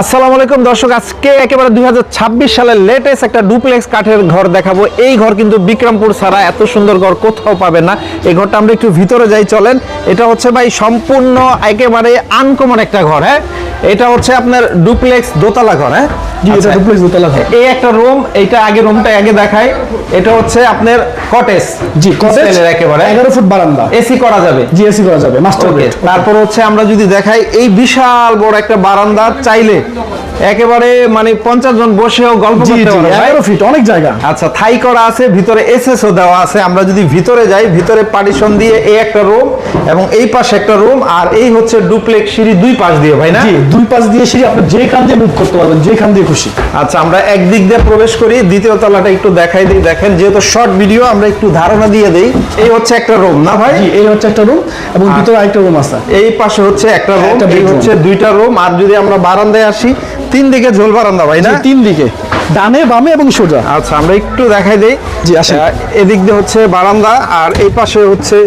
আসসালামু আলাইকুম দর্শক, আজকে একেবারে 2026 সালের লেটেস্ট একটা ডুপ্লেক্স কাঠের ঘর দেখাবো। এই ঘর কিন্তু বিক্রমপুর ছাড়া এত সুন্দর ঘর কোথাও পাবেন না। এই ঘরটা আমরা একটু ভিতরে যাই, চলেন। এটা হচ্ছে ভাই সম্পূর্ণ একেবারে আনকমন একটা ঘর। হ্যাঁ, এটা হচ্ছে আপনার ডুপ্লেক্স দোতলা ঘর। হ্যাঁ জি, এটা ডুপ্লেক্স দোতলা ঘর। এই একটা রুম, এইটা আগে রুমটা আগে দেখাই। এটা হচ্ছে আপনার কটেজ। জি, কটেজ একেবারে 11 ফুট বারান্দা। এসি করা যাবে। জি, এসি করা যাবে, মাস্টার বেড। তারপর হচ্ছে আমরা যদি দেখাই এই বিশাল বড় একটা বারান্দা, চাইলে একেবারে মানে 50 জন বসেও গল্প করতে পারবে। 11 ফিট, অনেক জায়গা। আচ্ছা, থাই করা আছে, ভিতরে এসএসও দেওয়া আছে। আমরা যদি ভিতরে যাই, ভিতরে পার্টিশন দিয়ে এই একটা রুম এবং এই পাশে একটা রুম, আর এই হচ্ছে ডুপ্লেক্স সিঁড়ি দুই পাশ দিয়ে, ভাই না? জি, দুই পাশ দিয়ে সিঁড়ি, আপনি যেখান দিয়ে মুভ করতে পারবেন, যেখান দিয়ে খুশি। আচ্ছা, আমরা একদিক দিয়ে প্রবেশ করি, দ্বিতীয় তলাটা একটু দেখাই দিই। দেখেন, যেহেতু শর্ট ভিডিও, আমরা একটু ধারণা দিয়ে দেই। এই হচ্ছে একটা রুম না ভাই? জি, এই হচ্ছে একটা রুম এবং ভিতরে আরেকটা রুম আছে। এই পাশে হচ্ছে একটা রুম, একটা এই bedroom। হচ্ছে দুইটা রুম। আর যদি আমরা বারান্দায় আসি, তিন দিকে ঝোল বারান্দা, ভাই না? জি, তিন দিকে, ডানে বামে এবং সোজা। আচ্ছা, আমরা একটু দেখাই দেই। জি, আসেন। এদিক দিয়ে হচ্ছে বারান্দা, আর এই পাশে হচ্ছে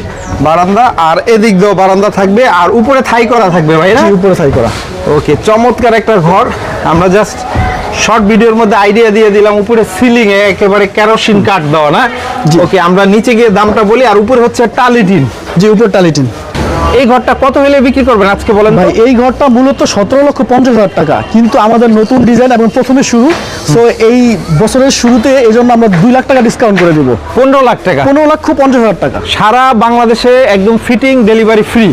বারান্দা, আর এদিক দিয়েও বারান্দা থাকবে, আর উপরে থাই করা থাকবে, ভাই না? জি, উপরে থাই করা। ওকে, চমৎকার একটা ঘর। আমরা জাস্ট শর্ট ভিডিওর মধ্যে আইডিয়া দিয়ে দিলাম। উপরে সিলিং এ একেবারে কেরোসিন কাঠ দেওয়া না? জি। ওকে, আমরা নিচে গিয়ে দামটা বলি। আর উপরে হচ্ছে টালি টিন। জি, উপরে টালিটিন। এই ঘরটা কত হলে বিক্রি করবেন আজকে বলেন ভাই, ভাই? এই ঘরটা মূলত 17,50,000 টাকা, কিন্তু আমাদের নতুন ডিজাইন এবং প্রথমে শুরু, সো এই বছরের শুরুতে এই জন্য আমরা 2 লাখ টাকা ডিসকাউন্ট করে দিব। 15 লাখ টাকা, 15,50,000 টাকা। সারা বাংলাদেশে একদম ফিটিং ডেলিভারি ফ্রি।